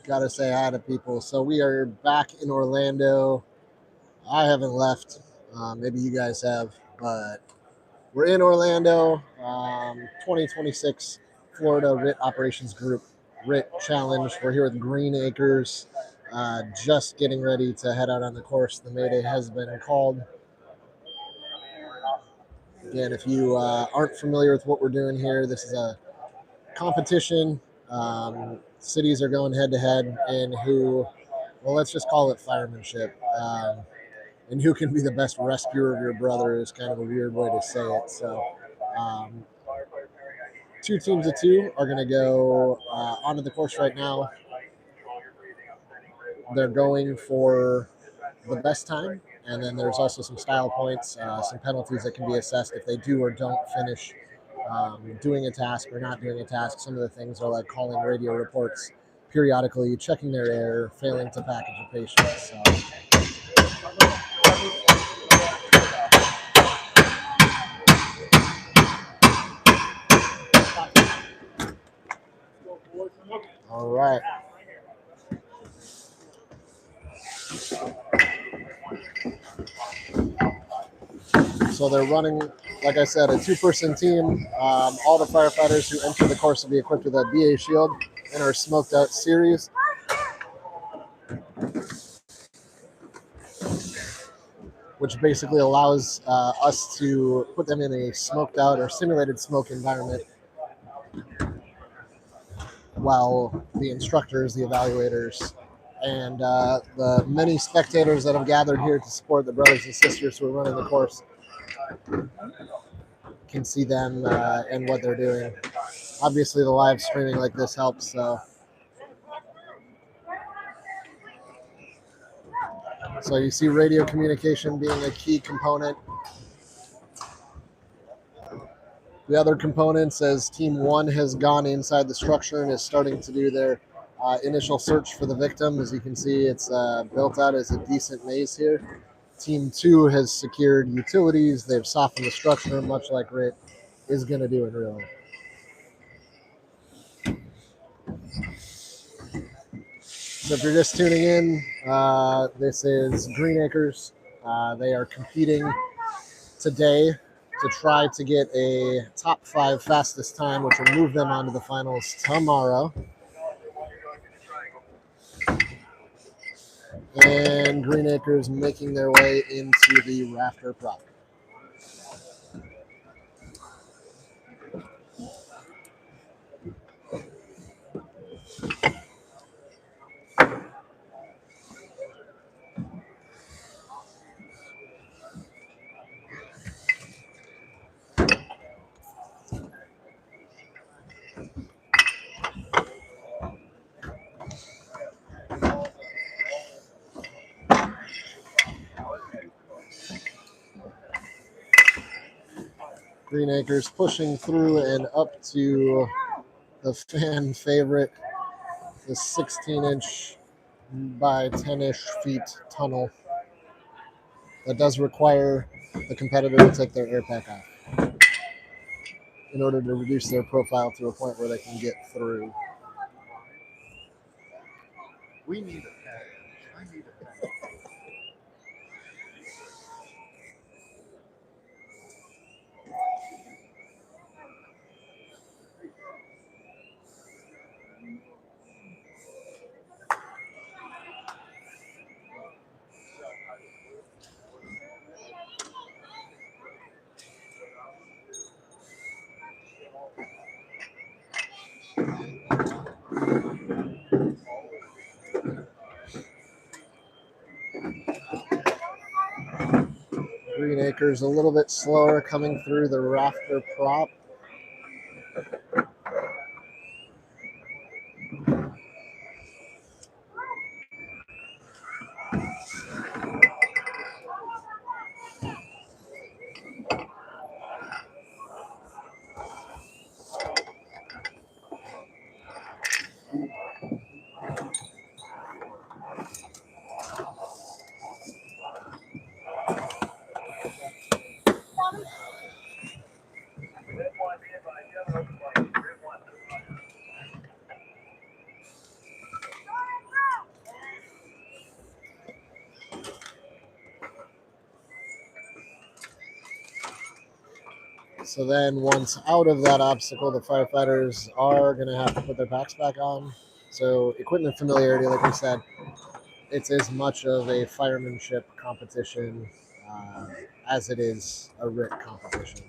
Gotta say hi to people. So we are back in Orlando. I haven't left. Maybe you guys have, but we're in Orlando. 2026 Florida RIT Operations Group RIT Challenge. We're here with Green Acres. Just getting ready to head out on the course. The Mayday has been called. Again, if you aren't familiar with what we're doing here, this is a competition. Cities are going head to head in who, well, let's just call it firemanship. And who can be the best rescuer of your brother is kind of a weird way to say it. So, um, two teams of two are going to go onto the course right now. They're going for the best time, and then there's also some style points, some penalties that can be assessed if they do or don't finish doing a task or not doing a task. Some of the things are like calling radio reports periodically, checking their air, failing to package a patient. So, all right. So they're running, like I said, a two-person team. All the firefighters who enter the course will be equipped with a BA shield in our smoked out series, which basically allows us to put them in a smoked out or simulated smoke environment while the instructors, the evaluators, and the many spectators that have gathered here to support the brothers and sisters who are running the course can see them and what they're doing. Obviously, the live streaming like this helps. So you see radio communication being a key component. The other components, as Team 1 has gone inside the structure and is starting to do their initial search for the victim. As you can see, it's built out as a decent maze here. Team 2 has secured utilities. They've softened the structure, much like RIT is going to do in real life. So if you're just tuning in, this is Green Acres. They are competing today to try to get a top 5 fastest time, which will move them onto the finals tomorrow. And Green Acres making their way into the rafter prop. Green Acres pushing through and up to the fan favorite, the 16-inch by 10-ish feet tunnel that does require the competitor to take their air pack off in order to reduce their profile to a point where they can get through. We need a pack. I need a pack. Green Acres a little bit slower coming through the rafter prop. So then once out of that obstacle, the firefighters are going to have to put their packs back on. So equipment familiarity, like we said, it's as much of a firemanship competition uh, as it is a RIT competition.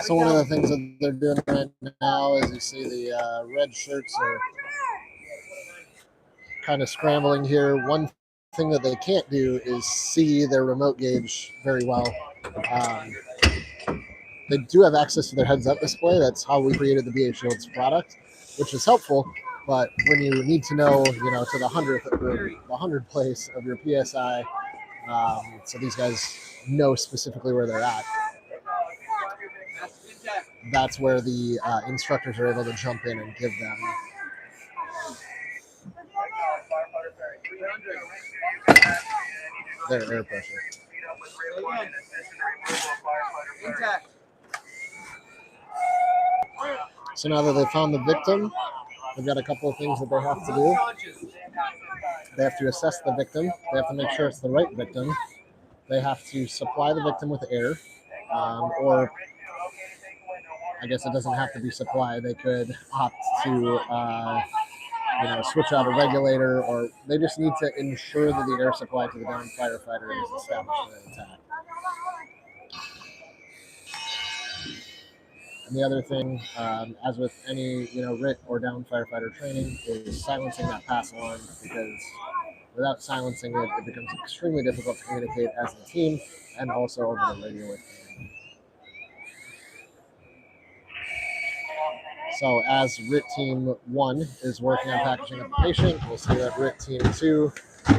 So one of the things that they're doing right now is you see the red shirts are kind of scrambling here. One thing that they can't do is see their remote gauge very well. Um, they do have access to their heads-up display. That's how we created the BA Shields product, which is helpful. But when you need to know, to the hundredth place of your PSI, so these guys know specifically where they're at. That's where the instructors are able to jump in and give them their air pressure. So now that they've found the victim, they've got a couple of things that they have to do. They have to assess the victim. They have to make sure it's the right victim. They have to supply the victim with air, or I guess it doesn't have to be supply. They could opt to, switch out a regulator, or they just need to ensure that the air supply to the downed firefighter is established and intact. And the other thing, as with any RIT or down firefighter training, is silencing that pass alarm, because without silencing it, it becomes extremely difficult to communicate as a team and also over the radio with them. So as RIT Team 1 is working on packaging up the patient, we'll see that RIT Team 2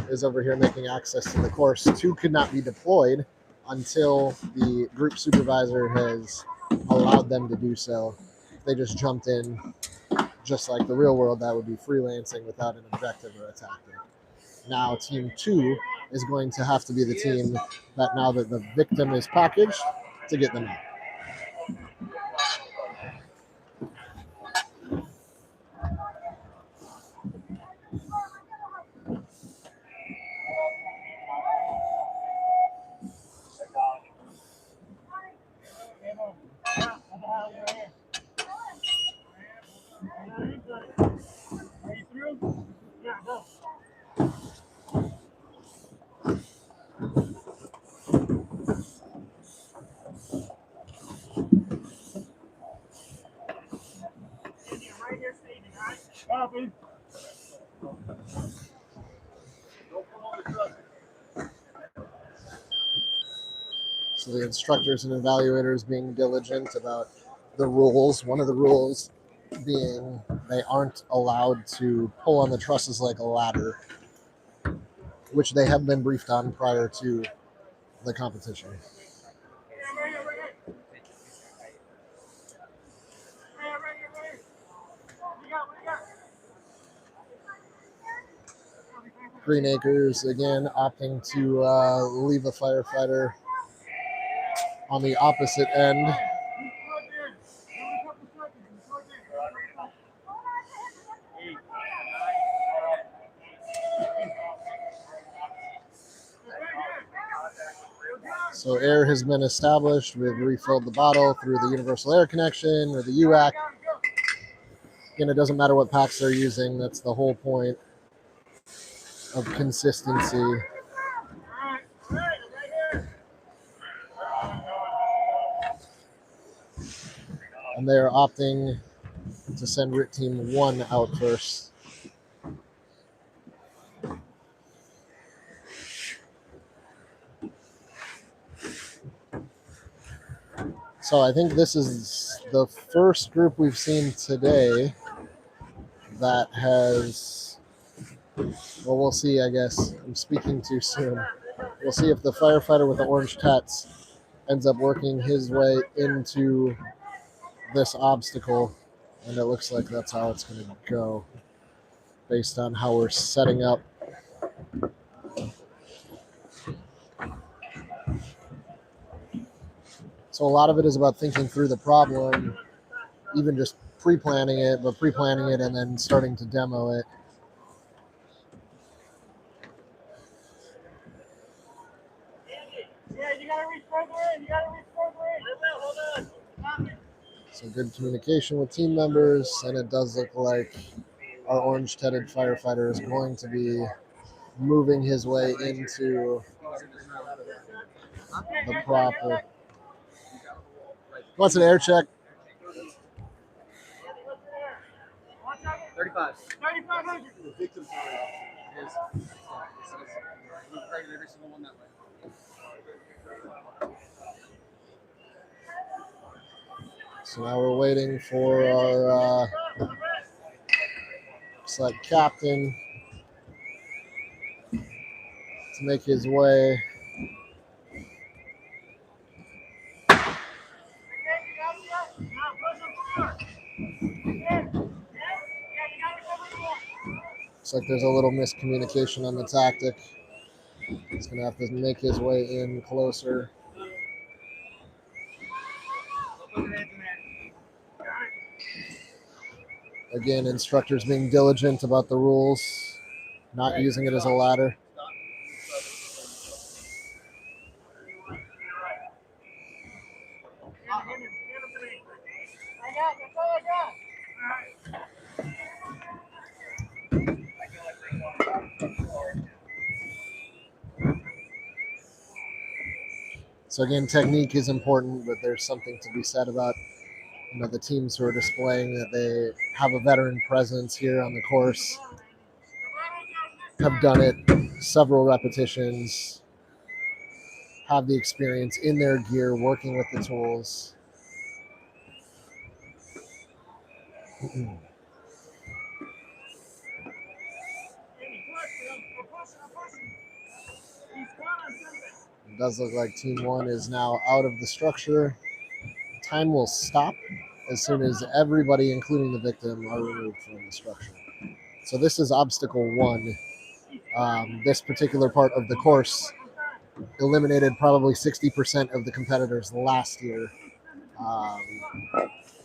is over here making access to the course. 2 could not be deployed until the group supervisor has allowed them to do so. They just jumped in, just like the real world, that would be freelancing without an objective or a tactic. Now Team 2 is going to have to be the team that, now that the victim is packaged, to get them out. So the instructors and evaluators being diligent about the rules. One of the rules being they aren't allowed to pull on the trusses like a ladder, which they have been briefed on prior to the competition. Green Acres, again, opting to leave a firefighter on the opposite end. So air has been established. We've refilled the bottle through the universal air connection or the UAC. Again, it doesn't matter what packs they're using. That's the whole point of consistency. And they're opting to send RIT Team 1 out first. So I think this is the first group we've seen today that has, well, we'll see, I guess. I'm speaking too soon. We'll see if the firefighter with the orange tats ends up working his way into this obstacle. And it looks like that's how it's going to go based on how we're setting up. So a lot of it is about thinking through the problem, even just pre-planning it, but pre-planning it and then starting to demo it. Yeah, you gotta reach further in. You gotta reach further in. Hold on. So good communication with team members, and it does look like our orange-tetted firefighter is going to be moving his way into the proper. What's an air check? 35. 3,500. The victim's is. We've created every single one that way. So now we're waiting for our looks like captain to make his way. Looks like there's a little miscommunication on the tactic. He's going to have to make his way in closer. Again, instructors being diligent about the rules, not using it as a ladder. So again, technique is important, but there's something to be said about the teams who are displaying that they have a veteran presence here on the course, have done it several repetitions, have the experience in their gear, working with the tools. It does look like Team 1 is now out of the structure. Time will stop as soon as everybody, including the victim, are removed from the structure. So this is obstacle 1. This particular part of the course eliminated probably 60% of the competitors last year.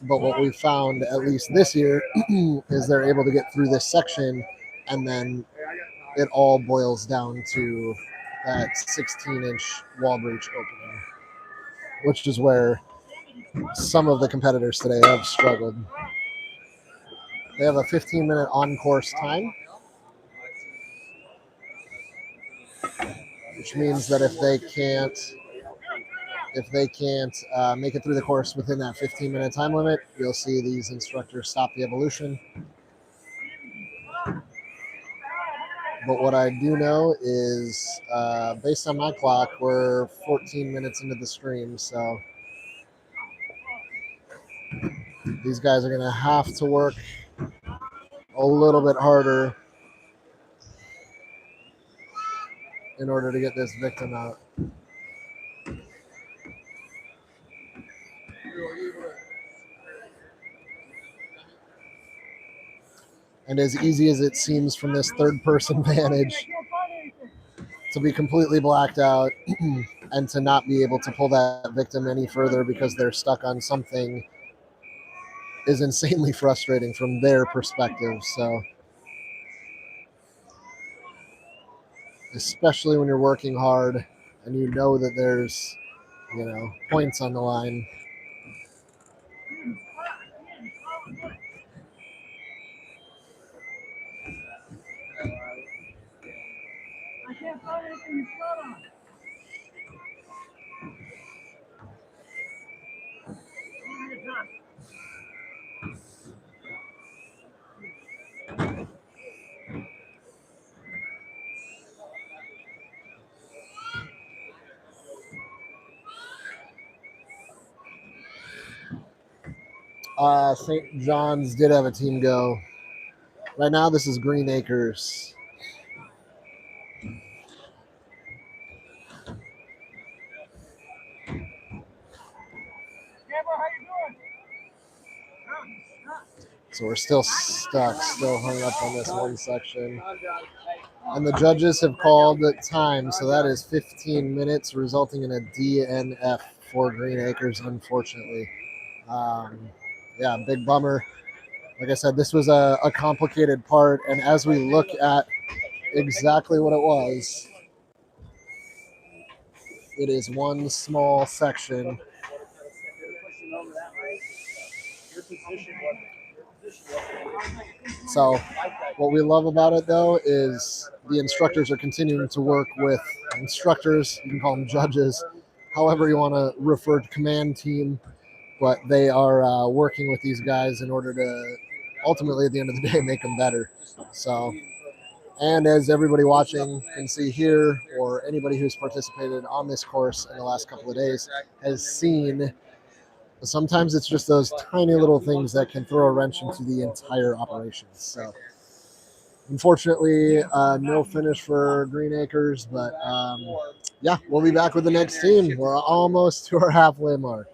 But what we found, at least this year, is they're able to get through this section, and then it all boils down to that 16-inch wall breach opening, which is where some of the competitors today have struggled. They have a 15-minute on-course time, which means that if they can't make it through the course within that 15-minute time limit, you'll see these instructors stop the evolution. But what I do know is, based on my clock, we're 14 minutes into the stream, so these guys are going to have to work a little bit harder in order to get this victim out. And as easy as it seems from this third-person vantage to be completely blacked out and to not be able to pull that victim any further because they're stuck on something is insanely frustrating from their perspective. So, especially when you're working hard and you know that there's points on the line. I can't find anything to shot on. St. John's did have a team go. Right now, this is Green Acres. Gamble, how you doing? So we're still stuck, still hung up on this one section. And the judges have called the time, so that is 15 minutes, resulting in a DNF for Green Acres, unfortunately. Yeah, big bummer. Like I said, this was a complicated part, and as we look at exactly what it was, it is one small section. So what we love about it, though, is the instructors are continuing to work with instructors. You can call them judges, however you want to refer to command team, but they are working with these guys in order to ultimately, at the end of the day, make them better. So, and as everybody watching can see here, or anybody who's participated on this course in the last couple of days has seen, sometimes it's just those tiny little things that can throw a wrench into the entire operation. So, unfortunately, no finish for Green Acres, but yeah, we'll be back with the next team. We're almost to our halfway mark.